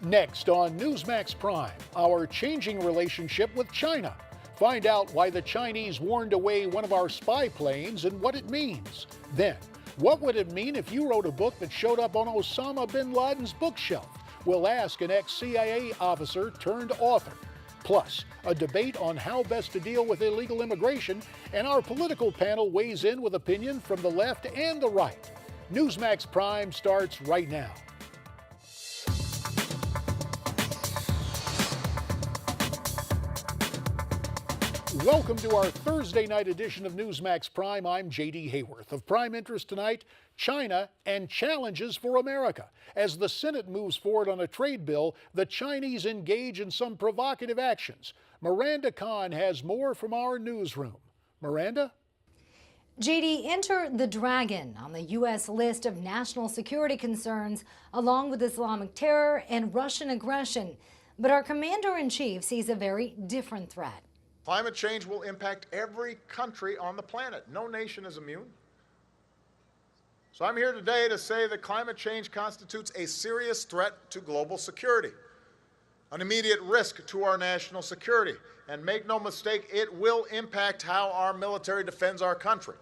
Next on Newsmax Prime, our changing relationship with China. Find out why the Chinese warned away one of our spy planes and what it means. Then, what would it mean if you wrote a book that showed up on Osama bin Laden's bookshelf? We'll ask an ex-CIA officer turned author. Plus, a debate on how best to deal with illegal immigration, and our political panel weighs in with opinion from the left and the right. Newsmax Prime starts right now. Welcome to our Thursday night edition of Newsmax Prime. I'm J.D. Hayworth. Of prime interest tonight, China and challenges for America. As the Senate moves forward on a trade bill, the Chinese engage in some provocative actions. Miranda Khan has more from our newsroom. Miranda? JD, enter the dragon on the U.S. list of national security concerns, along with Islamic terror and Russian aggression. But our commander-in-chief sees a very different threat. Climate change will impact every country on the planet. No nation is immune. So I'm here today to say that climate change constitutes a serious threat to global security, an immediate risk to our national security. And make no mistake, it will impact how our military defends our country.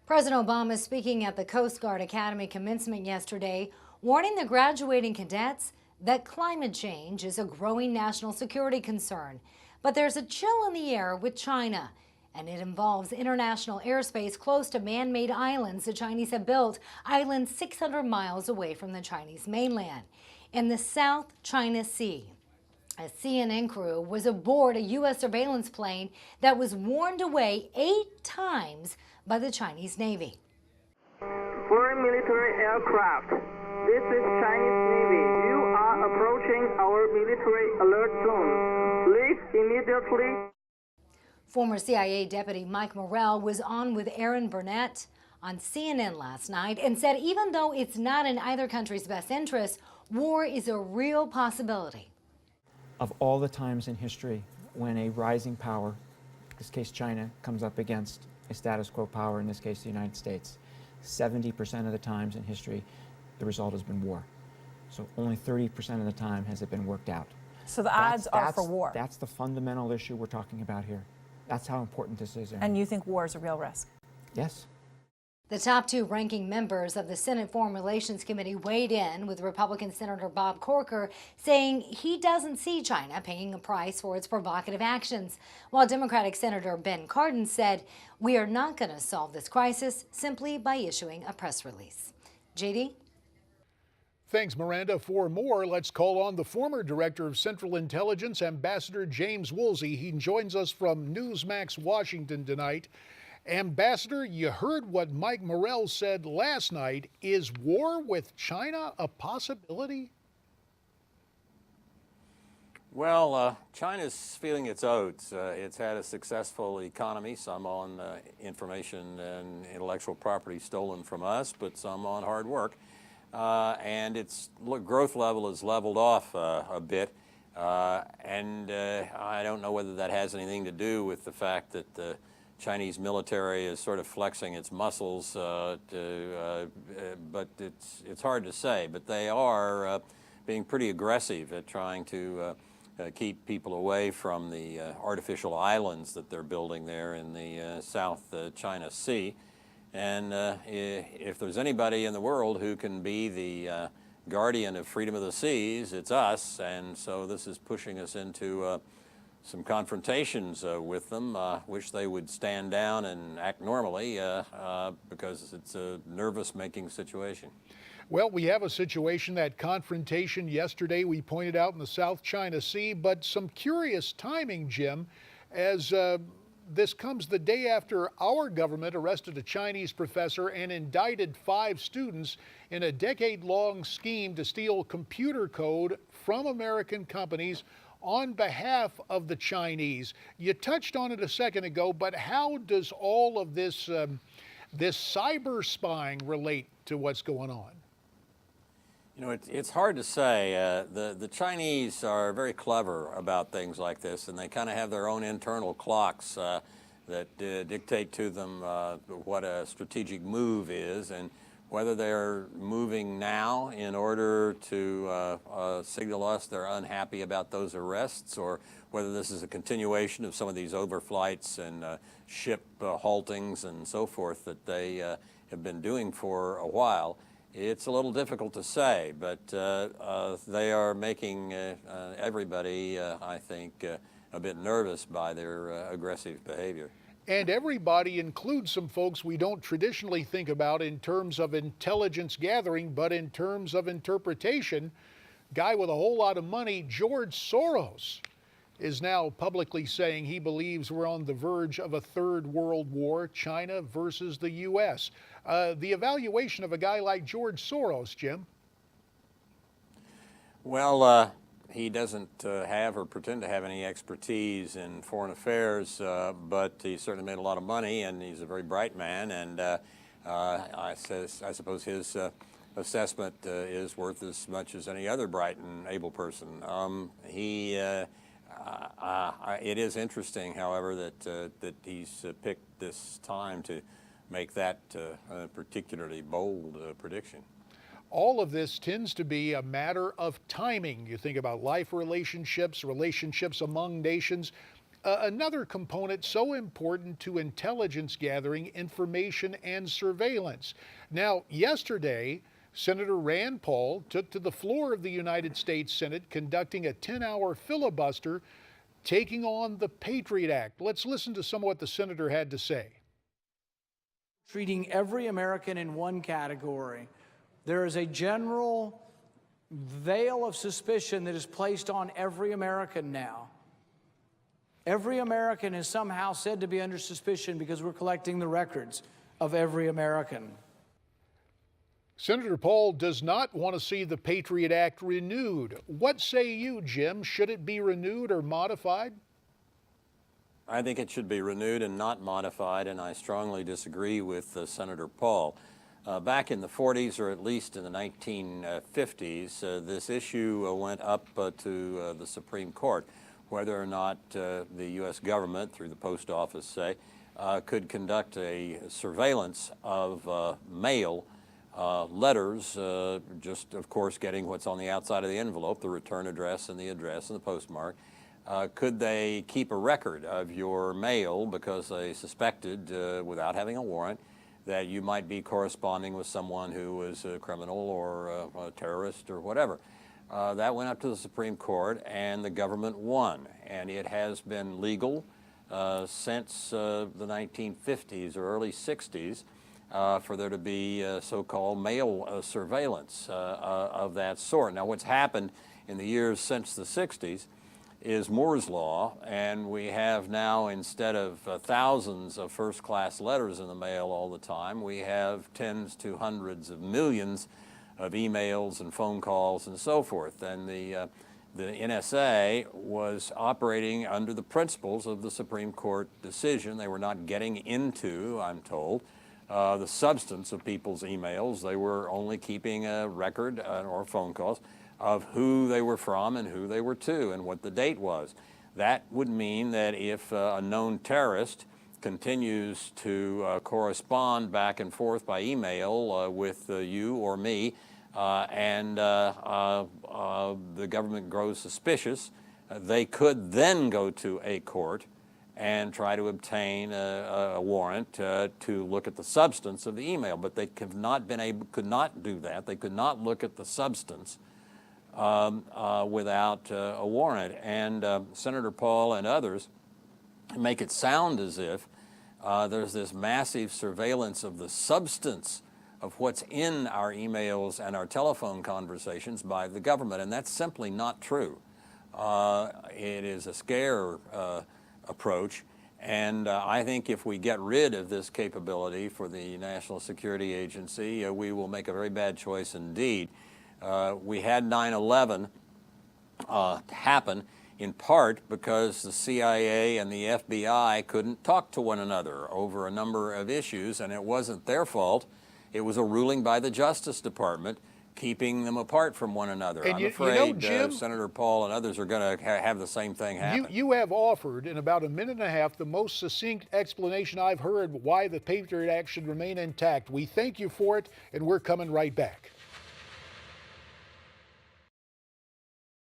President Obama speaking at the Coast Guard Academy commencement yesterday, warning the graduating cadets that climate change is a growing national security concern. But there's a chill in the air with China, and it involves international airspace close to man-made islands the Chinese have built, islands 600 miles away from the Chinese mainland. In the South China Sea, a CNN crew was aboard a U.S. surveillance plane that was warned away 8 times by the Chinese Navy. Foreign military aircraft. This is Chinese Navy. You are approaching our military alert zone. Leave immediately. Former CIA Deputy Mike Morrell was on with Aaron Burnett on CNN last night and said even though it's not in either country's best interest, war is a real possibility. Of all the times in history when a rising power, in this case China, comes up against a status quo power, in this case the United States, 70% of the times in history the result has been war. So only 30% of the time has it been worked out. So the odds are for war. That's the fundamental issue we're talking about here. That's how important this is. And you think war is a real risk? Yes. The top 2 ranking members of the Senate Foreign Relations Committee weighed in, with Republican Senator Bob Corker saying he doesn't see China paying a price for its provocative actions, while Democratic Senator Ben Cardin said, "We are not going to solve this crisis simply by issuing a press release." JD? Thanks, Miranda. For more, let's call on the former Director of Central Intelligence, Ambassador James Woolsey. He joins us from Newsmax Washington tonight. Ambassador, you heard what Mike Morrell said last night. Is war with China a possibility? Well, China's feeling its oats. It's had a successful economy, some on information and intellectual property stolen from us, but some on hard work. And its growth level has leveled off a bit. I don't know whether that has anything to do with the fact that the Chinese military is sort of flexing its muscles, but it's hard to say. But they are being pretty aggressive at trying to keep people away from the artificial islands that they're building there in the South China Sea. And if there's anybody in the world who can be the guardian of freedom of the seas, it's us. And so this is pushing us into some confrontations with them. Wish they would stand down and act normally because it's a nervous-making situation. Well, we have a situation, that confrontation yesterday we pointed out in the South China Sea, but some curious timing, Jim, as this comes the day after our government arrested a Chinese professor and indicted 5 students in a decade-long scheme to steal computer code from American companies on behalf of the Chinese. You touched on it a second ago, but how does all of this, this cyber spying relate to what's going on? You know, it's hard to say. The Chinese are very clever about things like this, and they kind of have their own internal clocks that dictate to them what a strategic move is. And Whether they're moving now in order to signal us they're unhappy about those arrests, or whether this is a continuation of some of these overflights and ship haltings and so forth that they have been doing for a while, it's a little difficult to say. But they are making everybody, I think, a bit nervous by their aggressive behavior. And everybody includes some folks we don't traditionally think about in terms of intelligence gathering, but in terms of interpretation. Guy with a whole lot of money, George Soros, is now publicly saying he believes we're on the verge of a third world war, China versus the U.S. The evaluation of a guy like George Soros, Jim? Well, he doesn't have or pretend to have any expertise in foreign affairs, but he certainly made a lot of money, and he's a very bright man, and I suppose his assessment is worth as much as any other bright and able person. It is interesting, however, that he's picked this time to make that a particularly bold prediction. All of this tends to be a matter of timing. You think about life relationships, relationships among nations. Another component so important to intelligence gathering, information and surveillance. Now, yesterday, Senator Rand Paul took to the floor of the United States Senate, conducting a 10-hour filibuster, taking on the Patriot Act. Let's listen to some of what the senator had to say. Treating every American in one category. There is a general veil of suspicion that is placed on every American now. Every American is somehow said to be under suspicion because we're collecting the records of every American. Senator Paul does not want to see the Patriot Act renewed. What say you, Jim? Should it be renewed or modified? I think it should be renewed and not modified, and I strongly disagree with Senator Paul. Back in the 40s, or at least in the 1950s, this issue went up to the Supreme Court, whether or not the U.S. government, through the post office, say, could conduct a surveillance of mail letters, just, of course, getting what's on the outside of the envelope, the return address and the postmark. Could they keep a record of your mail because they suspected, without having a warrant, that you might be corresponding with someone who was a criminal or a terrorist or whatever? That went up to the Supreme Court, and the government won. And it has been legal since the 1950s or early 60s for there to be so-called mail surveillance of that sort. Now, what's happened in the years since the 60s is Moore's Law, and we have now, instead of thousands of first-class letters in the mail all the time, we have tens to hundreds of millions of emails and phone calls and so forth. And the NSA was operating under the principles of the Supreme Court decision. They were not getting into, I'm told, the substance of people's emails. They were only keeping a record or phone calls of who they were from and who they were to and what the date was. That would mean that if a known terrorist continues to correspond back and forth by email with you or me, and the government grows suspicious, they could then go to a court and try to obtain a warrant to look at the substance of the email. But they could not do that. They could not look at the substance without a warrant. And Senator Paul and others make it sound as if there's this massive surveillance of the substance of what's in our emails and our telephone conversations by the government, and that's simply not true. It is a scare approach, and I think if we get rid of this capability for the National Security Agency, we will make a very bad choice indeed. We had 9/11 happen in part because the CIA and the FBI couldn't talk to one another over a number of issues, and it wasn't their fault. It was a ruling by the Justice Department keeping them apart from one another. And I'm you afraid know, Jim, Senator Paul and others are going to have the same thing happen. You have offered in about a minute and a half the most succinct explanation I've heard why the Patriot Act should remain intact. We thank you for it, and we're coming right back.